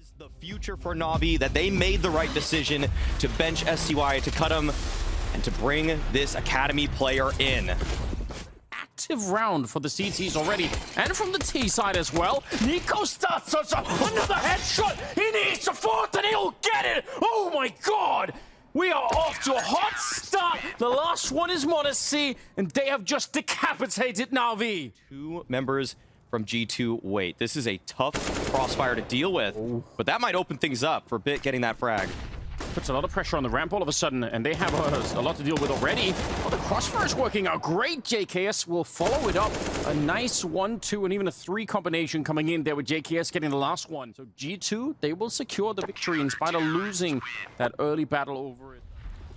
is the future for Navi, that they made the right decision to bench SCY, to cut him, and to bring this academy player in. Active round for the CTs already, and from the T side as well. niko starts another headshot. He needs a fourth, and he'll get it. Oh my god! We are off to a hot start. The last one is m0NESY, and they have just decapitated navi. Two members from G2 wait. This is a tough crossfire to deal with, but that might open things up for Bit getting that frag. Puts a lot of pressure on the ramp all of a sudden, and they have a lot to deal with already. Oh, the crossfire is working out great. JKS will follow it up. A nice 1, 2, and even a 3 combination coming in there with JKS getting the last one. So G2, they will secure the victory in spite of losing that early battle over it.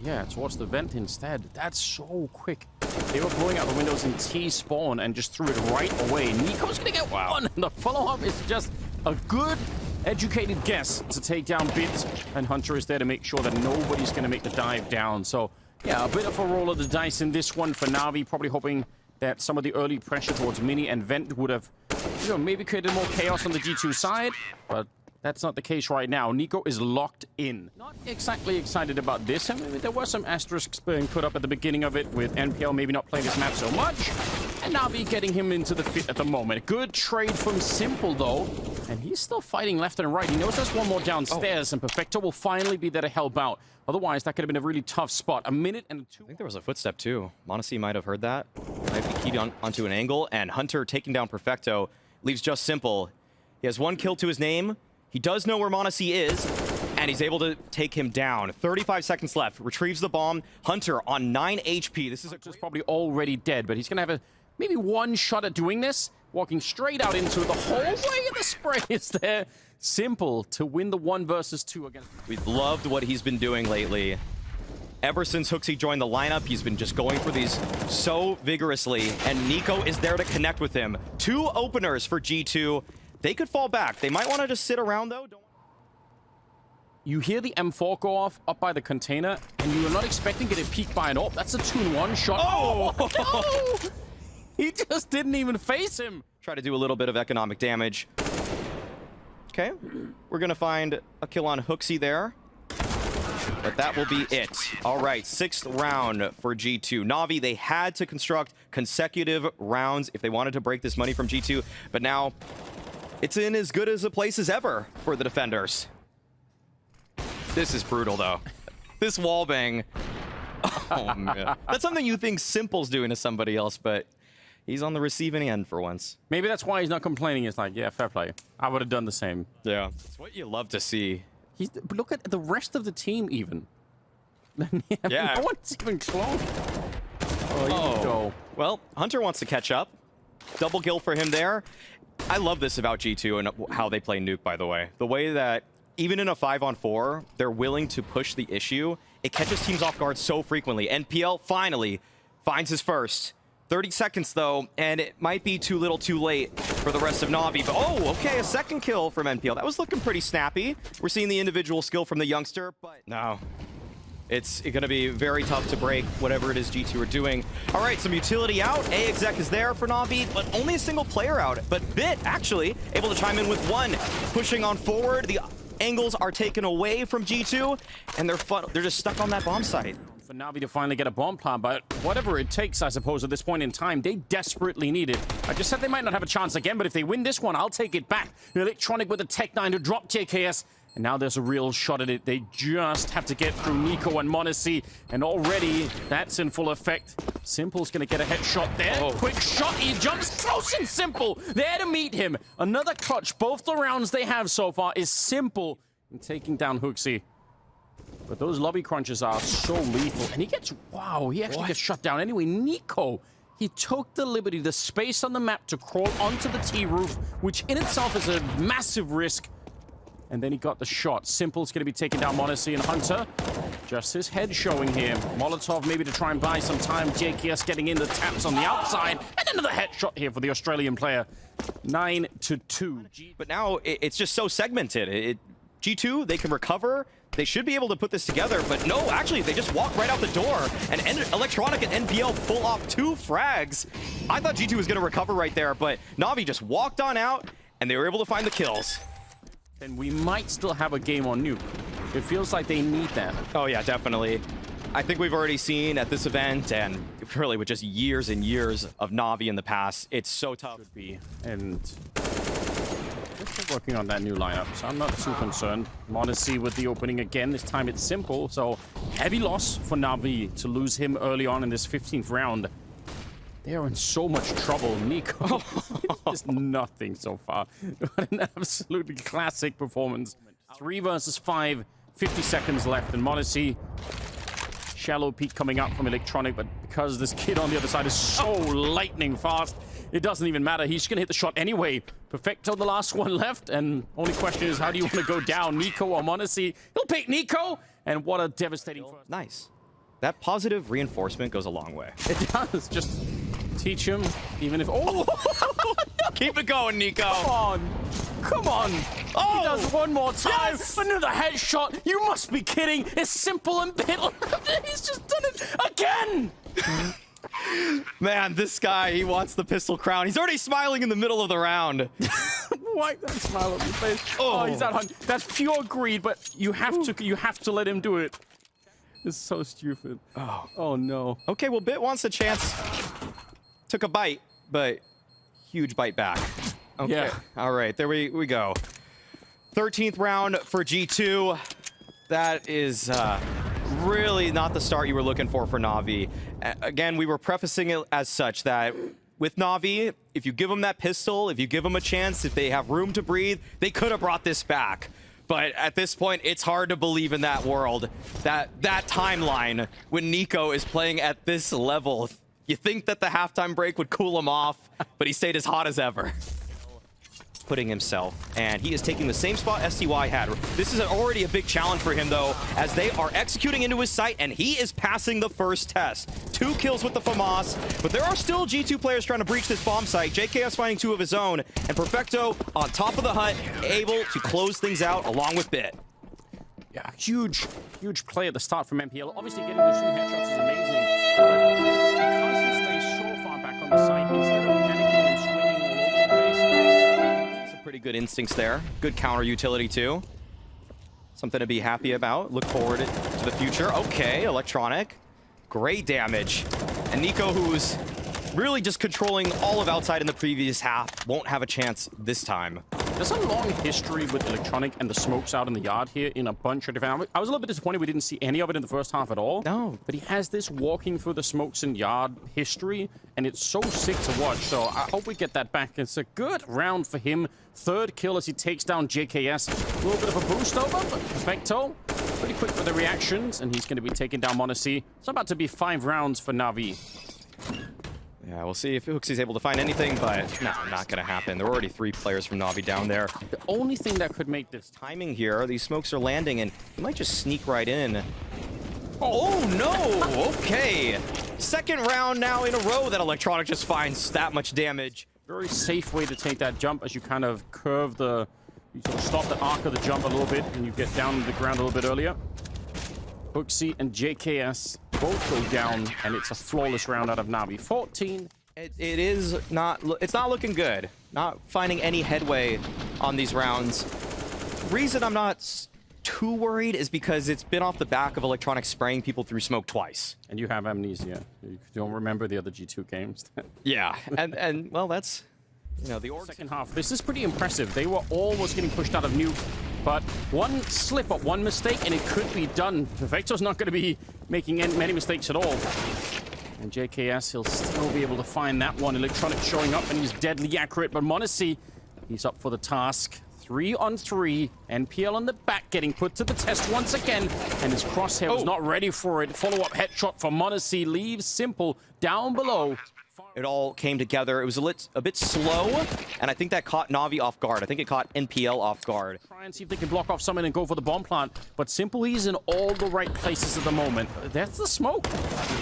Yeah, towards the vent instead. That's so quick. They were blowing out the windows in T-spawn and just threw it right away. niko's gonna get one, and the follow-up is just a good educated guess to take down Bit, and Hunter is there to make sure that nobody's going to make the dive down. So, yeah, a bit of a roll of the dice in this one for Navi, probably hoping that some of the early pressure towards Mini and Vent would have, you know, maybe created more chaos on the G2 side, but that's not the case right now. niko is locked in. Not exactly excited about this. I mean, there were some asterisks being put up at the beginning of it, with NPL maybe not playing this map so much, and Navi getting him into the fit at the moment. Good trade from s1mple, though. And he's still fighting left and right. He knows there's one more downstairs, and Perfecto will finally be there to help out. Otherwise, that could have been a really tough spot. A minute and 2. I think there was a footstep, too. m0NESY might have heard that. Might be keyed onto an angle, and Hunter taking down Perfecto leaves just s1mple. He has 1 kill to his name. He does know where m0NESY is, and he's able to take him down. 35 seconds left. Retrieves the bomb. Hunter on 9 HP. This is Hunter's probably already dead, but he's going to have maybe 1 shot at doing this. Walking straight out into the whole way, and the spray is there. s1mple to win the 1 versus 2 against. We've loved what he's been doing lately. Ever since hookzy joined the lineup, he's been just going for these so vigorously, and niko is there to connect with him. 2 openers for G2. They could fall back. They might want to just sit around, though. You hear the M4 go off up by the container, and you are not expecting it to peek by an AWP. That's a 2-in-1 shot. Oh! No! He just didn't even face him. Try to do a little bit of economic damage. Okay, we're gonna find a kill on hookzy there, but that will be it. All right, 6th round for G2. Navi, they had to construct consecutive rounds if they wanted to break this money from G2, but now it's in as good as a place as ever for the defenders. This is brutal, though. This wallbang. Oh, man. That's something you think s1mple's doing to somebody else, but he's on the receiving end for once. Maybe that's why he's not complaining. It's like, yeah, fair play. I would have done the same. Yeah. It's what you love to see. Look at the rest of the team, even. Yeah. No one's even close. Oh. Well, Hunter wants to catch up. Double kill for him there. I love this about G2 and how they play Nuke, by the way. The way that, even in a 5-on-4, they're willing to push the issue. It catches teams off guard so frequently. NPL finally finds his first. 30 seconds, though, and it might be too little too late for the rest of Navi. But, oh, okay, a 2nd kill from NPL. That was looking pretty snappy. We're seeing the individual skill from the youngster, but no. It's going to be very tough to break whatever it is G2 are doing. All right, some utility out. A-exec is there for Navi, but only a single player out. But Bit, actually, able to chime in with 1. Pushing on forward. The angles are taken away from G2, and they're just stuck on that bomb site. For Navi to finally get a bomb plant, but whatever it takes, I suppose, at this point in time, they desperately need it. I just said they might not have a chance again, but if they win this one, I'll take it back. Electronic with a Tech 9 to drop JKS, and now there's a real shot at it. They just have to get through niko and m0NESY, and already that's in full effect. s1mple's gonna get a headshot there. Oh. Quick shot, he jumps close, and s1mple there to meet him. Another clutch. Both the rounds they have so far is s1mple in taking down hookzy. But those lobby crunches are so lethal. And he gets, wow, he actually gets shut down. Anyway, niko, he took the liberty, the space on the map to crawl onto the T roof, which in itself is a massive risk. And then he got the shot. s1mple's going to be taking down m0NESY and Hunter. Just his head showing here. Molotov maybe to try and buy some time. JKS getting in the taps on the outside. And another headshot here for the Australian player. 9-2. But now it's just so segmented. G2, they can recover. They should be able to put this together, but no, actually, they just walk right out the door, and Electronic and NPL pull off 2 frags. I thought G2 was going to recover right there, but Navi just walked on out, and they were able to find the kills. then we might still have a game on nuke. It feels like they need that. Oh yeah, definitely. I think we've already seen at this event, and really with just years and years of Navi in the past, it's so tough. Could be. And they're working on that new lineup, so I'm not too concerned. m0NESY with the opening again. This time it's simple, so heavy loss for Navi to lose him early on in this 15th round. They are in so much trouble. niko is nothing so far. What an absolutely classic performance. 3 versus 5, 50 seconds left, and m0NESY. Shallow peek coming up from Electronic, but because this kid on the other side is so lightning fast, it doesn't even matter. He's gonna hit the shot anyway. Perfecto, the last one left, and only question is, how do you want to go down, niko or m0NESY? He'll pick niko, and what a devastating first. Nice. That positive reinforcement goes a long way. It does. Just teach him, even if... Oh! Keep it going, niko. Come on. Come on. Oh! He does one more time. Yes! Another headshot. You must be kidding. It's simple and piddle. He's just done it again. Man, this guy, he wants the pistol crown. He's already smiling in the middle of the round. Wipe that smile on his face. Oh, he's out. That's pure greed, but you have to let him do it. It's so stupid. Oh no. Okay, well, Bit wants a chance. Took a bite, but huge bite back. Okay. Yeah. All right, there we go. 13th round for G2. That is really not the start you were looking for Navi. Again, we were prefacing it as such that with Navi, if you give them that pistol, if you give them a chance, if they have room to breathe, they could have brought this back. But at this point, it's hard to believe in that world, that timeline when niko is playing at this level. You think that the halftime break would cool him off, but he stayed as hot as ever. Putting himself, and he is taking the same spot STY had. This is already a big challenge for him, though, as they are executing into his sight, and he is passing the first test. 2 kills with the FAMAS, but there are still G2 players trying to breach this bomb site. JKS finding 2 of his own, and Perfecto on top of the hut, able to close things out along with Bit. Yeah, huge play at the start from MPL. Obviously, getting those 3 headshots is amazing, but because he stays so far back on the site, instead of panicking and swinging all over the place, pretty good instincts there. Good counter utility, too. Something to be happy about. Look forward to the future. Okay, Electronic. Great damage. And niko, who's really just controlling all of outside in the previous half, won't have a chance this time. There's a long history with Electronic and the smokes out in the yard here in a bunch of different... I was a little bit disappointed we didn't see any of it in the first half at all. No. But he has this walking through the smokes and yard history, and it's so sick to watch. So I hope we get that back. It's a good round for him. 3rd kill as he takes down JKS. A little bit of a boost over, but Perfecto pretty quick for the reactions, and he's going to be taking down m0NESY. It's about to be 5 rounds for Navi. Yeah, we'll see if xantarespeek able to find anything, but no, not going to happen. There are already 3 players from Navi down there. The only thing that could make this timing here, these smokes are landing, and he might just sneak right in. Oh, no! Okay. 2nd round now in a row that Electronic just finds that much damage. Very safe way to take that jump as you kind of curve the... You sort of stop the arc of the jump a little bit, and you get down to the ground a little bit earlier. xantarespeek and JKS both go down, and it's a flawless round out of Navi. 14. It's not looking good. Not finding any headway on these rounds. Reason I'm not too worried is because it's been off the back of Electronic spraying people through smoke twice. And you have amnesia. You don't remember the other G2 games. Yeah, and well, that's, you know, the second half. This is pretty impressive. They were almost getting pushed out of nuke, but one slip up, one mistake, and it could be done. Perfecto's not going to be making many mistakes at all. And JKS, he'll still be able to find that one. Electronic showing up, and he's deadly accurate, but m0NESY, he's up for the task. 3 on 3. NPL on the back getting put to the test once again, and his crosshair was not ready for it. Follow-up headshot from m0NESY leaves symple down below. It all came together. It was a bit slow, and I think that caught Navi off guard. I think it caught NPL off guard. Try and see if they can block off someone and go for the bomb plant, but symple is in all the right places at the moment. That's the smoke.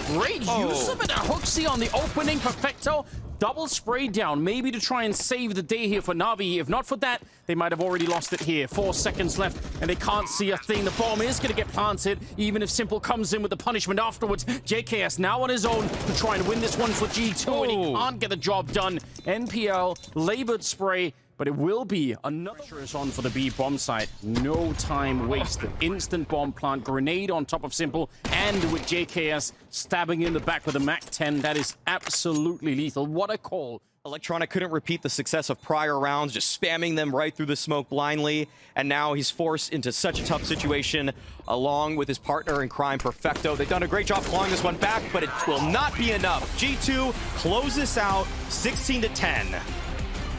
Great use of it. xantarespeek on the opening. Perfecto. Double spray down, maybe to try and save the day here for Navi. If not for that, they might have already lost it here. 4 seconds left, and they can't see a thing. The bomb is going to get planted, even if symple comes in with the punishment afterwards. JKS now on his own to try and win this one for G2, and he can't get the job done. NPL, labored spray, but it will be another pressure is on for the B bomb site. No time wasted. Instant bomb plant, grenade on top of symple, and with JKS stabbing in the back with a MAC-10. That is absolutely lethal. What a call. Electronic couldn't repeat the success of prior rounds, just spamming them right through the smoke blindly, and now he's forced into such a tough situation along with his partner in crime, Perfecto. They've done a great job clawing this one back, but it will not be enough. G2 close this out 16-10.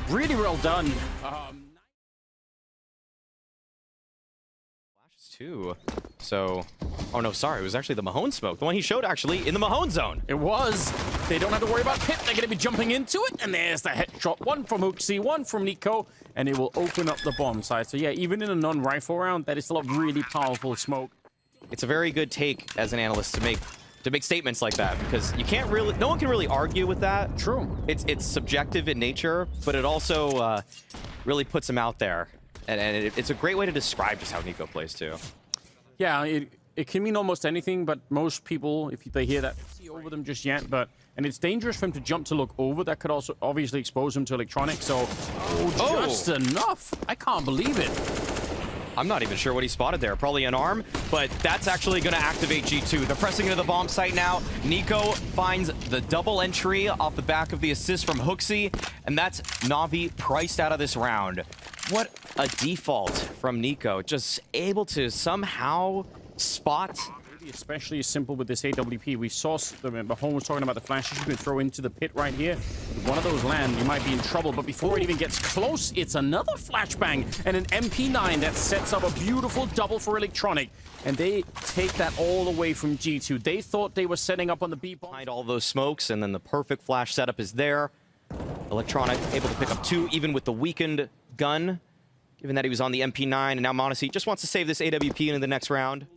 Really well done. Flashes too. So, oh no, sorry, it was actually the Mahone smoke. The one he showed actually in the Mahone zone. It was. They don't have to worry about pit. They're going to be jumping into it. And there's the headshot. One from hoxi, one from niko. And it will open up the bomb side. So yeah, even in a non-rifle round, that is still a really powerful smoke. It's a very good take as an analyst to make statements like that, because you can't really, no one can really argue with that. True. It's subjective in nature, but it also really puts him out there. And it's a great way to describe just how niko plays too. Yeah, it can mean almost anything, but most people, if they hear that, see over them just yet. And it's dangerous for him to jump to look over. That could also obviously expose him to electronic. So, just enough. I can't believe it. I'm not even sure what he spotted there. Probably an arm, but that's actually going to activate G2. They're pressing into the bomb site now. niko finds the double entry off the back of the assist from hoxi, and that's Navi priced out of this round. What a default from niko. Just able to somehow spot. Especially simple with this AWP. We saw, remember, Home was talking about the flashes you can throw into the pit right here. If one of those land, you might be in trouble. But before it even gets close, it's another flashbang and an MP9 that sets up a beautiful double for electronic. And they take that all away from G2. They thought they were setting up on the B bomb. Behind all those smokes, and then the perfect flash setup is there. Electronic able to pick up 2, even with the weakened gun, given that he was on the MP9, and now m0NESY just wants to save this AWP into the next round.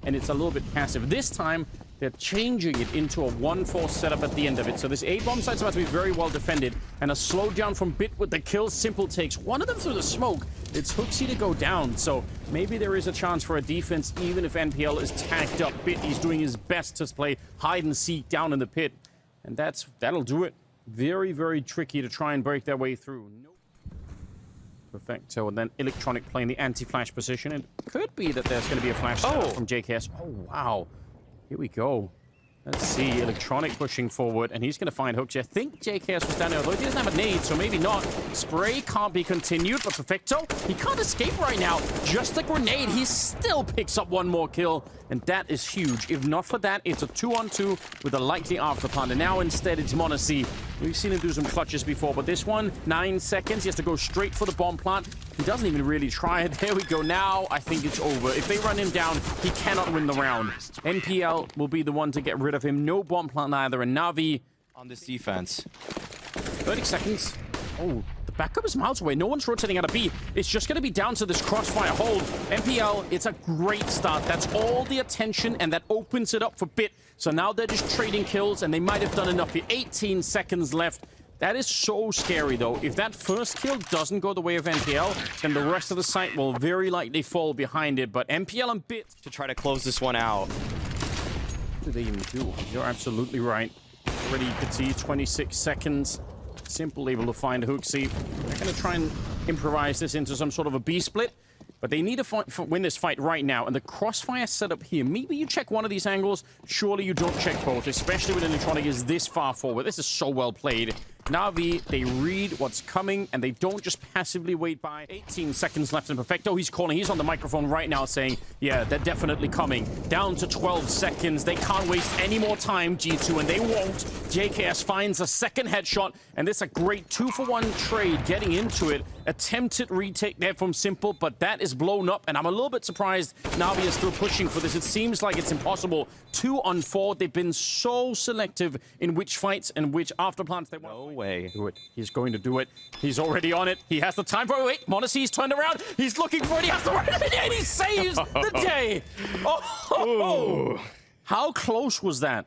And it's a little bit passive. This time, they're changing it into a 1-4 setup at the end of it. So this A-bomb site's about to be very well defended. And a slowdown from Bit with the kill. Simple takes one of them through the smoke. It's hoxi to go down. So maybe there is a chance for a defense, even if NPL is tagged up. Bit, he's doing his best to play hide and seek down in the pit. And that'll do it. Very, very tricky to try and break their way through. Perfecto, and then electronic playing the anti-flash position. It could be that there's going to be a flash from JKS. Oh, wow. Here we go. Let's see, electronic pushing forward, and he's going to find hoxi. I think JKS was down there, although he doesn't have a nade, so maybe not. Spray can't be continued, but Perfecto, he can't escape right now. Just a grenade, he still picks up one more kill, and that is huge. If not for that, it's a 2-on-2 with a likely afterplant, and now instead it's m0NESY. We've seen him do some clutches before, but this one, 9 seconds, he has to go straight for the bomb plant. He doesn't even really try it. There we go. Now I think it's over. If they run him down, he cannot win the round. NPL will be the one to get rid of him. No bomb plant either, and navi on this defense. 30 seconds. Oh, the backup is miles away. No one's rotating out of B. It's just going to be down to this crossfire hold. NPL, it's a great start. That's all the attention, and that opens it up for Bit. So now they're just trading kills, and they might have done enough here. 18 seconds left. That is so scary, though. If that first kill doesn't go the way of NPL, then the rest of the site will very likely fall behind it. But NPL and Bit to try to close this one out. What do they even do? You're absolutely right. Already you could see 26 seconds. Simple able to find hoxi. They're going to try and improvise this into some sort of a B split. But they need to win this fight right now. And the crossfire setup here, maybe you check one of these angles. Surely you don't check both, especially when electronic is this far forward. This is so well played. Navi, they read what's coming, and they don't just passively wait by. 18 seconds left in Perfecto. He's calling. He's on the microphone right now saying, yeah, they're definitely coming. Down to 12 seconds. They can't waste any more time, G2, and they won't. JKS finds a second headshot, and this is a great 2-for-1 trade getting into it. Attempted retake there from symple, but that is blown up, and I'm a little bit surprised Navi is still pushing for this. It seems like it's impossible. 2-on-4. They've been so selective in which fights and which afterplants they want. No way. Do it. He's going to do it. He's already on it. He has the time for it. Wait, m0NESY's turned around. He's looking for it. He has to run it, and he saves the day. Oh, how close was that?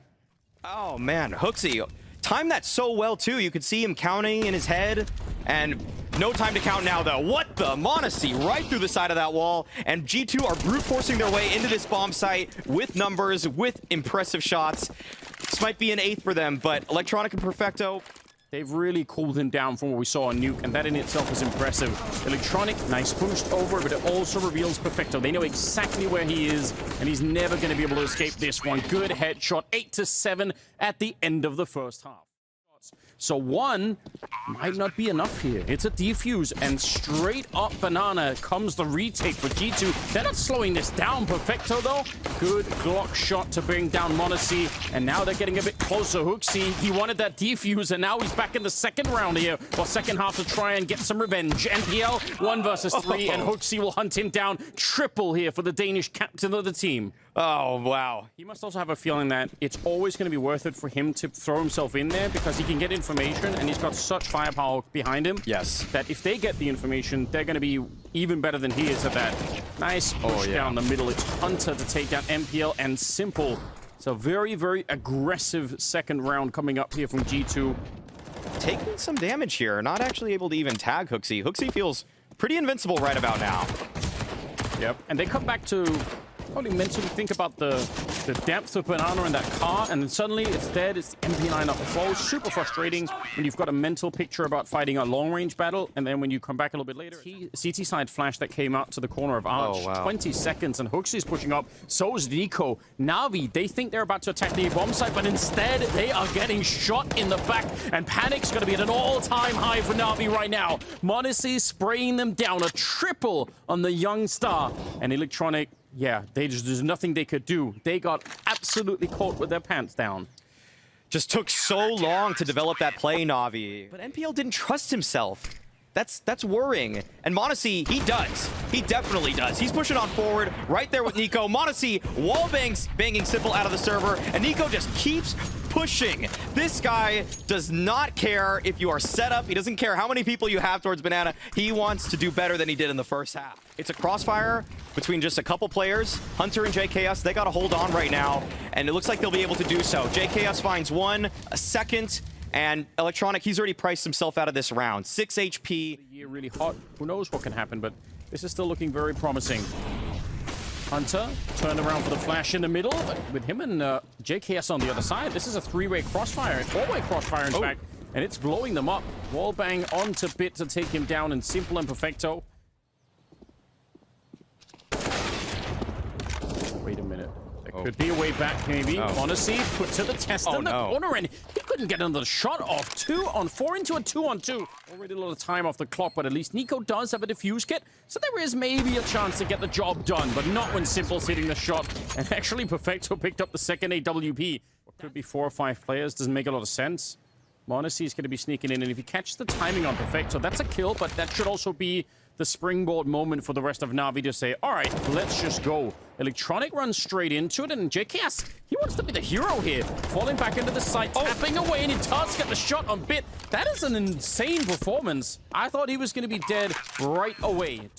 Oh, man. hoxi timed that so well, too. You could see him counting in his head, and no time to count now, though. What the? m0NESY right through the side of that wall, and G2 are brute forcing their way into this bomb site with numbers, with impressive shots. This might be an 8th for them, but Electronic and Perfecto, They've really cooled him down from what we saw on Nuke, and that in itself is impressive. Electronic, nice boost over, but it also reveals Perfecto. They know exactly where he is, and he's never going to be able to escape this one. Good headshot, 8-7 at the end of the first half. So one might not be enough here. It's a defuse, and straight up banana comes the retake for G2. They're not slowing this down. Perfecto, though. Good Glock shot to bring down m0NESY, and now they're getting a bit closer. xantarespeek, he wanted that defuse, and now he's back in the second round here, or second half to try and get some revenge. NPL, 1 versus 3, and xantarespeek will hunt him down. Triple here for the Danish captain of the team. Oh, wow. He must also have a feeling that it's always going to be worth it for him to throw himself in there because he can get information and he's got such firepower behind him. Yes. That if they get the information, they're going to be even better than he is at that. Nice push down the middle. It's Hunter to take down NPL and s1mple. So very, very aggressive second round coming up here from G2. Taking some damage here. Not actually able to even tag xantarespeek. xantarespeek feels pretty invincible right about now. Yep. And they come back to probably mentally think about the depth of banana in that car, and then suddenly it's dead. It's the MP9 up the flow. Super frustrating when you've got a mental picture about fighting a long-range battle, and then when you come back a little bit later, CT side flash that came out to the corner of Arch. Oh, wow. 20 seconds, and xantarespeek's pushing up. So is niko. NaVi, they think they're about to attack the bomb site, but instead they are getting shot in the back, and panic's going to be at an all-time high for NaVi right now. m0NESY spraying them down. A triple on the young star, and Electronic, yeah, there's nothing they could do. They got absolutely caught with their pants down. Just took so long to develop that play, NaVi. But NPL didn't trust himself. That's worrying. And m0NESY, he does. He definitely does. He's pushing on forward, right there with niko. m0NESY wall banging s1mple out of the server, and niko just keeps pushing. This guy does not care if you are set up. He doesn't care how many people you have towards banana. He wants to do better than he did in the first half. It's a crossfire between just a couple players. Hunter and JKS, they got to hold on right now, and it looks like they'll be able to do so. JKS finds one, a second, and Electronic, he's already priced himself out of this round. 6 HP. Year really hot. Who knows what can happen, but this is still looking very promising. Hunter turned around for the flash in the middle, but with him and JKS on the other side, this is a three-way crossfire, a four-way crossfire, in fact, and it's blowing them up. Wallbang onto Bit to take him down, and s1mple and Perfecto. Wait a minute. There could be a way back, maybe. m0NESY put to the test in the corner, and he couldn't get another shot off. 2-on-4 into a 2-on-2. Already a lot of time off the clock, but at least niko does have a defuse kit, so there is maybe a chance to get the job done, but not when s1mple's hitting the shot. And actually, Perfecto picked up the second AWP. What could be 4 or 5 players, doesn't make a lot of sense. m0NESY is going to be sneaking in, and if he catches the timing on Perfecto, that's a kill, but that should also be the springboard moment for the rest of NaVi to say, all right, let's just go. Electronic runs straight into it, and JKS, he wants to be the hero here. Falling back into the site, tapping away, and he does get the shot on Bit. That is an insane performance. I thought he was going to be dead right away.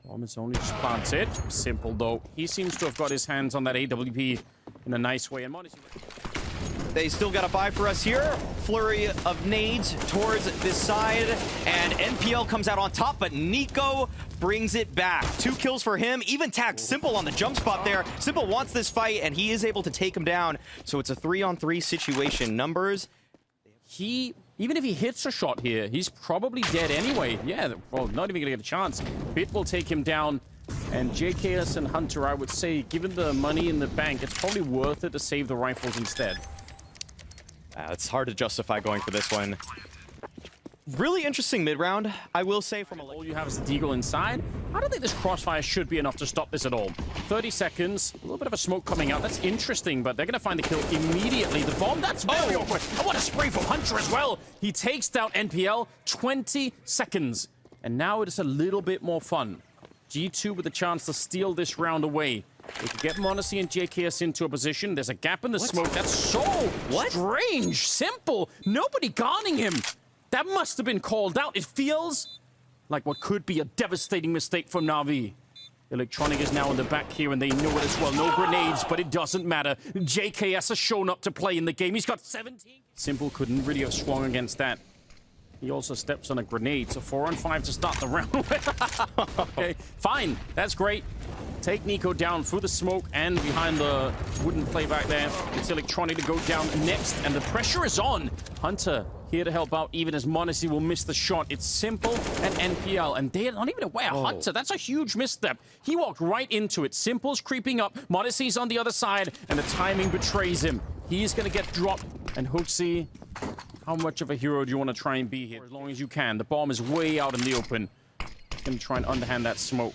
Bomb is only just plants it. s1mple, though. He seems to have got his hands on that AWP in a nice way, and m0NESY... They still got a buy for us here. Flurry of nades towards this side, and NPL comes out on top, but niko brings it back. 2 kills for him, even tags s1mple on the jump spot there. s1mple wants this fight, and he is able to take him down. So it's a 3-on-3 situation. Numbers. Even if he hits a shot here, he's probably dead anyway. Yeah, well, not even gonna get a chance. Bit will take him down. And JKS and Hunter, I would say, given the money in the bank, it's probably worth it to save the rifles instead. It's hard to justify going for this one. Really interesting mid-round, I will say. From all you have is the deagle inside. I don't think this crossfire should be enough to stop this at all. 30 seconds, a little bit of a smoke coming out. That's interesting, but they're going to find the kill immediately. The bomb, that's very awkward. And what a spray from Hunter as well. He takes down NPL, 20 seconds. And now it is a little bit more fun. G2 with a chance to steal this round away. They can get m0NESY and JKS into a position. There's a gap in the smoke. That's so strange. s1mple. Nobody guarding him. That must have been called out. It feels like what could be a devastating mistake from NaVi. Electronic is now in the back here, and they know it as well. No grenades, but it doesn't matter. JKS has shown up to play in the game. He's got 17. s1mple couldn't really have swung against that. He also steps on a grenade, so 4-on-5 to start the round with. Okay, fine. That's great. Take niko down through the smoke and behind the wooden play back there. It's Electronic to go down next, and the pressure is on. Hunter, here to help out, even as m0NESY will miss the shot. It's symple and NPL, and they're not even aware. Hunter, that's a huge misstep. He walked right into it. Simple's creeping up, m0NESY's on the other side, and the timing betrays him. He's gonna get dropped, and hoxi, how much of a hero do you want to try and be here? As long as you can. The bomb is way out in the open. He's gonna try and underhand that smoke.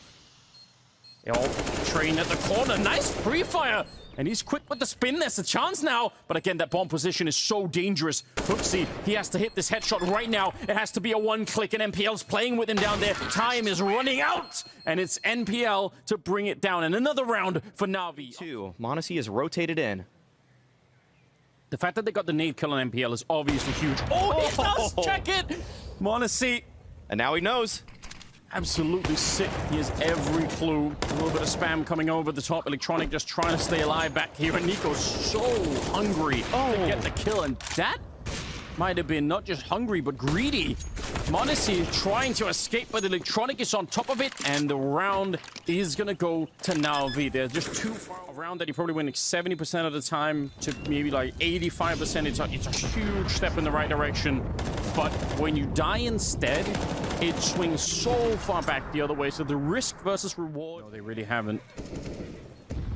They all train at the corner. Nice pre-fire! And he's quick with the spin. There's a chance now. But again, that bomb position is so dangerous. hoxi, he has to hit this headshot right now. It has to be a one-click, and NPL's playing with him down there. Time is running out. And it's NPL to bring it down. And another round for navi. m0NESY is rotated in. The fact that they got the nade kill on NPL is obviously huge. Oh, he does! Check it! m0NESY. And now he knows. Absolutely sick. He has every clue. A little bit of spam coming over the top. Electronic just trying to stay alive back here. And niko's so hungry to get the kill. And that might have been not just hungry, but greedy. m0NESY trying to escape, but Electronic is on top of it. And the round is going to go to navi. They're just too far around that. He probably went 70% of the time to maybe like 85%. It's a huge step in the right direction. But when you die instead, it swings so far back the other way. So the risk versus reward, no, they really haven't.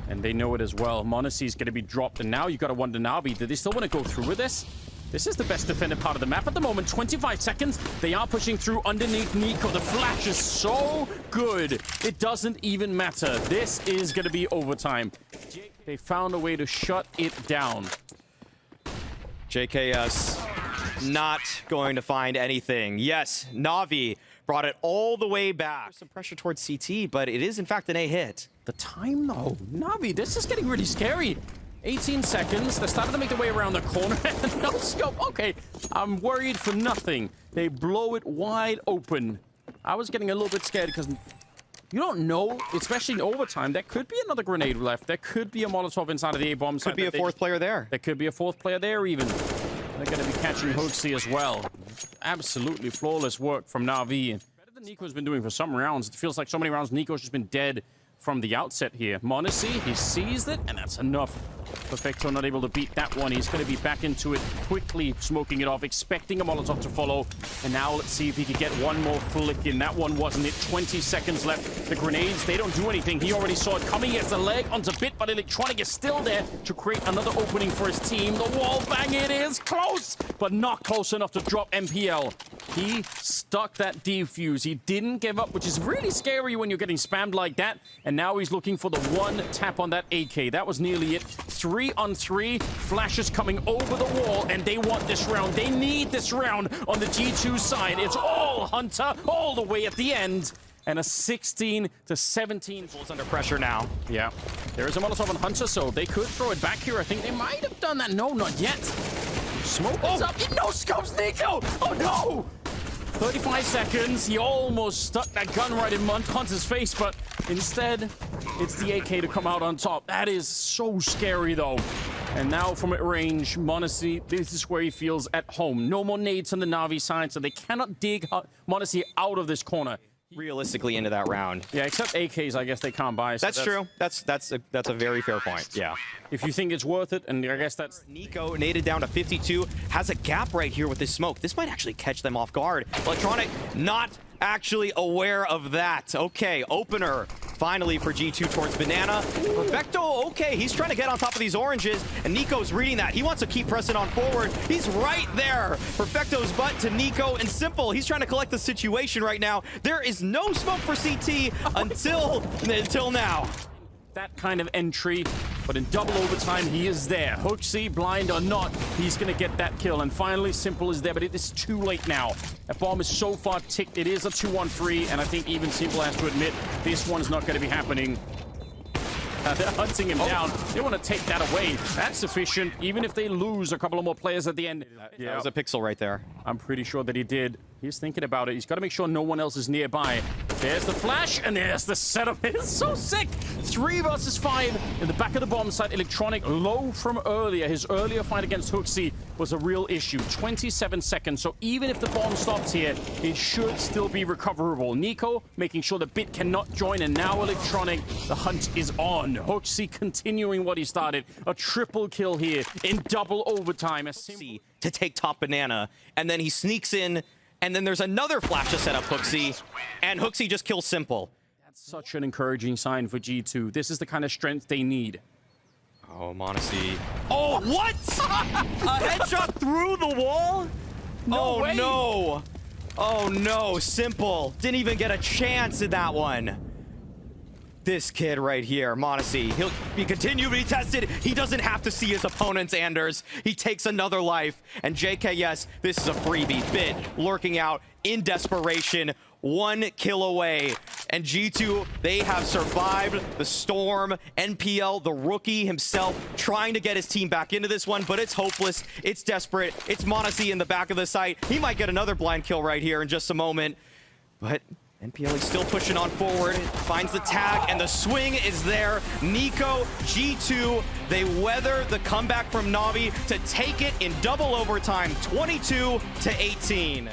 And they know it as well. m0NESY is going to be dropped. And now you got to wonder, navi, do they still want to go through with this? This is the best defended part of the map at the moment. 25 seconds. They are pushing through underneath niko. The flash is so good. It doesn't even matter. This is going to be overtime. They found a way to shut it down. JKS not going to find anything. Yes, navi brought it all the way back. There's some pressure towards CT, but it is in fact an A hit. The time though, navi, this is getting really scary. 18 seconds. They're starting to make their way around the corner. No scope. Okay, I'm worried for nothing. They blow it wide open. I was getting a little bit scared because you don't know, especially in overtime. There could be another grenade left. There could be a Molotov inside of the A-bomb. Could be a fourth player there. There could be a fourth player there even. They're going to be catching hoxi as well. Absolutely flawless work from navi. Better than niko's been doing for some rounds. It feels like so many rounds niko's just been dead from the outset here. m0NESY, he sees it, and that's enough. Perfecto not able to beat that one. He's going to be back into it, quickly smoking it off, expecting a Molotov to follow. And now let's see if he can get one more flick in. That one wasn't it. 20 seconds left. The grenades, they don't do anything. He already saw it coming. He has the leg onto bit, but Electronic is still there to create another opening for his team. The wall bang, it is close, but not close enough to drop NPL. He stuck that defuse. He didn't give up, which is really scary when you're getting spammed like that. And now he's looking for the one tap on that AK. That was nearly it. 3 on 3. Flashes coming over the wall, and they want this round. They need this round on the G2 side. It's all Hunter all the way at the end. And a 16 to 17. Bulls under pressure now. Yeah. There is a Molotov on Hunter, so they could throw it back here. I think they might have done that. No, not yet. Smoke is up. No scopes, niko! Oh, no! 35 seconds. He almost stuck that gun right in Hunter's face, but instead, it's the AK to come out on top. That is so scary, though. And now from at range, m0NESY, this is where he feels at home. No more nades on the navi side, so they cannot dig m0NESY out of this corner. Realistically into that round. Yeah, except AKs, I guess they can't buy. So that's true. That's a very fair point. Yeah. If you think it's worth it, and I guess that's... niko naded down to 52, has a gap right here with this smoke. This might actually catch them off guard. Electronic not actually aware of that. Okay, opener finally for G2 towards banana. Perfecto, okay, he's trying to get on top of these oranges, and niko's reading that. He wants to keep pressing on forward. He's right there. Perfecto's butt to niko, and symple, he's trying to collect the situation right now. There is no smoke for CT until now. That kind of entry, but in double overtime, he is there. hoxi, blind or not, he's going to get that kill. And finally, symple is there, but it is too late now. That bomb is so far ticked. It is a 2-on-3, and I think even symple has to admit this one's not going to be happening. They're hunting him down. They want to take that away. That's sufficient, even if they lose a couple of more players at the end. That was a pixel right there. I'm pretty sure that he did. He's thinking about it. He's got to make sure no one else is nearby. There's the flash, and there's the setup. It's so sick. 3 versus 5 in the back of the bomb site. Electronic low from earlier. His earlier fight against hoxi was a real issue. 27 seconds. So even if the bomb stops here, it should still be recoverable. niko making sure the bit cannot join, and now Electronic, the hunt is on. hoxi continuing what he started. A triple kill here in double overtime. To take top banana, and then he sneaks in, and then there's another flash to set up hoxi, and hoxi just kills s1mple. That's such an encouraging sign for G2. This is the kind of strength they need. Oh, m0NESY. Oh, what? A headshot through the wall? No way. No. Oh, no. s1mple didn't even get a chance in that one. This kid right here, m0NESY, he'll continue to be tested. He doesn't have to see his opponents, Anders. He takes another life. And JK, yes, this is a freebie. Bit lurking out in desperation, 1 kill away. And G2, they have survived the storm. NPL, the rookie himself, trying to get his team back into this one, but it's hopeless. It's desperate. It's m0NESY in the back of the site. He might get another blind kill right here in just a moment. But NPL is still pushing on forward, finds the tag, and the swing is there. niko, G2, they weather the comeback from Navi to take it in double overtime, 22-18.